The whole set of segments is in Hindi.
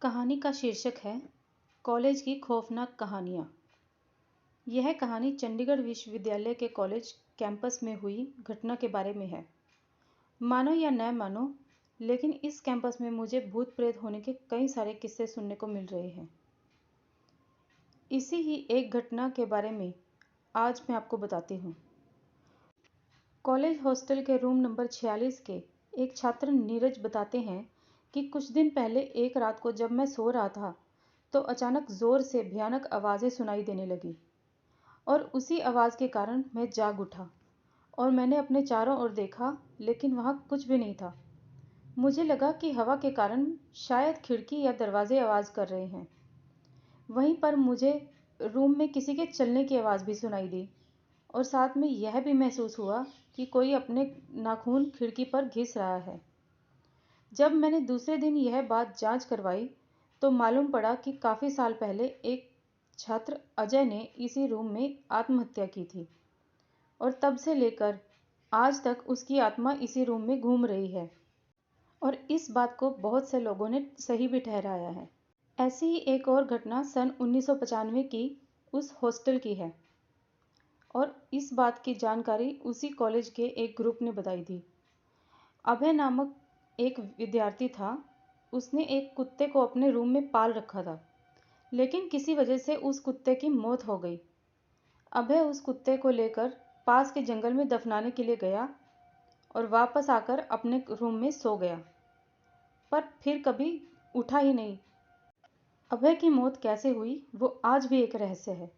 कहानी का शीर्षक है कॉलेज की खौफनाक कहानियाँ। यह कहानी चंडीगढ़ विश्वविद्यालय के कॉलेज कैंपस में हुई घटना के बारे में है। मानो या न मानो, लेकिन इस कैंपस में मुझे भूत प्रेत होने के कई सारे किस्से सुनने को मिल रहे हैं। इसी ही एक घटना के बारे में आज मैं आपको बताती हूँ। कॉलेज हॉस्टल के रूम नंबर 46 के एक छात्र नीरज बताते हैं कि कुछ दिन पहले एक रात को जब मैं सो रहा था तो अचानक जोर से भयानक आवाज़ें सुनाई देने लगी और उसी आवाज़ के कारण मैं जाग उठा और मैंने अपने चारों ओर देखा, लेकिन वहाँ कुछ भी नहीं था। मुझे लगा कि हवा के कारण शायद खिड़की या दरवाजे आवाज़ कर रहे हैं। वहीं पर मुझे रूम में किसी के चलने की आवाज़ भी सुनाई दी और साथ में यह भी महसूस हुआ कि कोई अपने नाखून खिड़की पर घिस रहा है। जब मैंने दूसरे दिन यह बात जांच करवाई तो मालूम पड़ा कि काफ़ी साल पहले एक छात्र अजय ने इसी रूम में आत्महत्या की थी और तब से लेकर आज तक उसकी आत्मा इसी रूम में घूम रही है और इस बात को बहुत से लोगों ने सही भी ठहराया है। ऐसी ही एक और घटना सन 1995 की उस हॉस्टल की है और इस बात की जानकारी उसी कॉलेज के एक ग्रुप ने बताई थी। अभय नामक एक विद्यार्थी था। उसने एक कुत्ते को अपने रूम में पाल रखा था, लेकिन किसी वजह से उस कुत्ते की मौत हो गई। अभय उस कुत्ते को लेकर पास के जंगल में दफनाने के लिए गया और वापस आकर अपने रूम में सो गया, पर फिर कभी उठा ही नहीं। अभय की मौत कैसे हुई वो आज भी एक रहस्य है।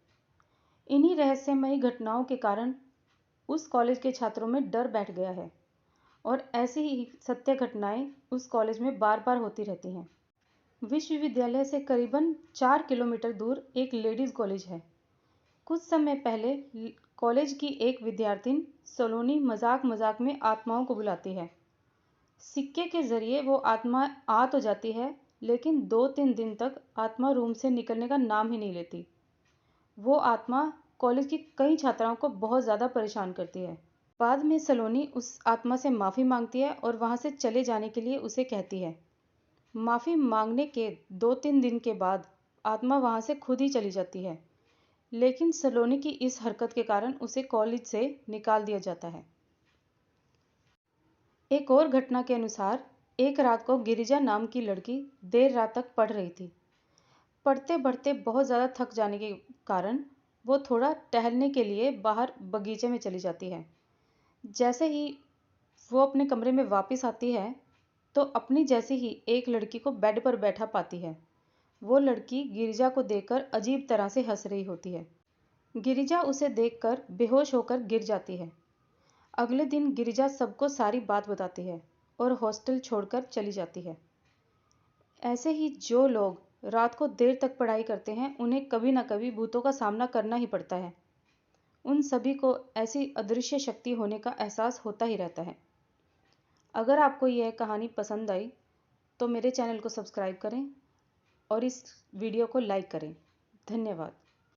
इन्हीं रहस्यमयी घटनाओं के कारण उस कॉलेज के छात्रों में डर बैठ गया है और ऐसी ही सत्य घटनाएं उस कॉलेज में बार बार होती रहती हैं। विश्वविद्यालय से करीबन 4 किलोमीटर दूर एक लेडीज़ कॉलेज है। कुछ समय पहले कॉलेज की एक विद्यार्थिन सलोनी मजाक मजाक में आत्माओं को बुलाती है। सिक्के के जरिए वो आत्मा आ तो जाती है, लेकिन 2-3 दिन तक आत्मा रूम से निकलने का नाम ही नहीं लेती। वो आत्मा कॉलेज की कई छात्राओं को बहुत ज़्यादा परेशान करती है। बाद में सलोनी उस आत्मा से माफ़ी मांगती है और वहाँ से चले जाने के लिए उसे कहती है। माफ़ी मांगने के 2-3 दिन के बाद आत्मा वहाँ से खुद ही चली जाती है, लेकिन सलोनी की इस हरकत के कारण उसे कॉलेज से निकाल दिया जाता है। एक और घटना के अनुसार एक रात को गिरिजा नाम की लड़की देर रात तक पढ़ रही थी। पढ़ते पढ़ते बहुत ज़्यादा थक जाने के कारण वो थोड़ा टहलने के लिए बाहर बगीचे में चली जाती है। जैसे ही वो अपने कमरे में वापस आती है तो अपनी जैसी ही एक लड़की को बेड पर बैठा पाती है। वो लड़की गिरिजा को देखकर अजीब तरह से हंस रही होती है। गिरिजा उसे देखकर बेहोश होकर गिर जाती है। अगले दिन गिरिजा सबको सारी बात बताती है और हॉस्टल छोड़कर चली जाती है। ऐसे ही जो लोग रात को देर तक पढ़ाई करते हैं उन्हें कभी ना कभी भूतों का सामना करना ही पड़ता है। उन सभी को ऐसी अदृश्य शक्ति होने का एहसास होता ही रहता है। अगर आपको यह कहानी पसंद आई तो मेरे चैनल को सब्सक्राइब करें और इस वीडियो को लाइक करें। धन्यवाद।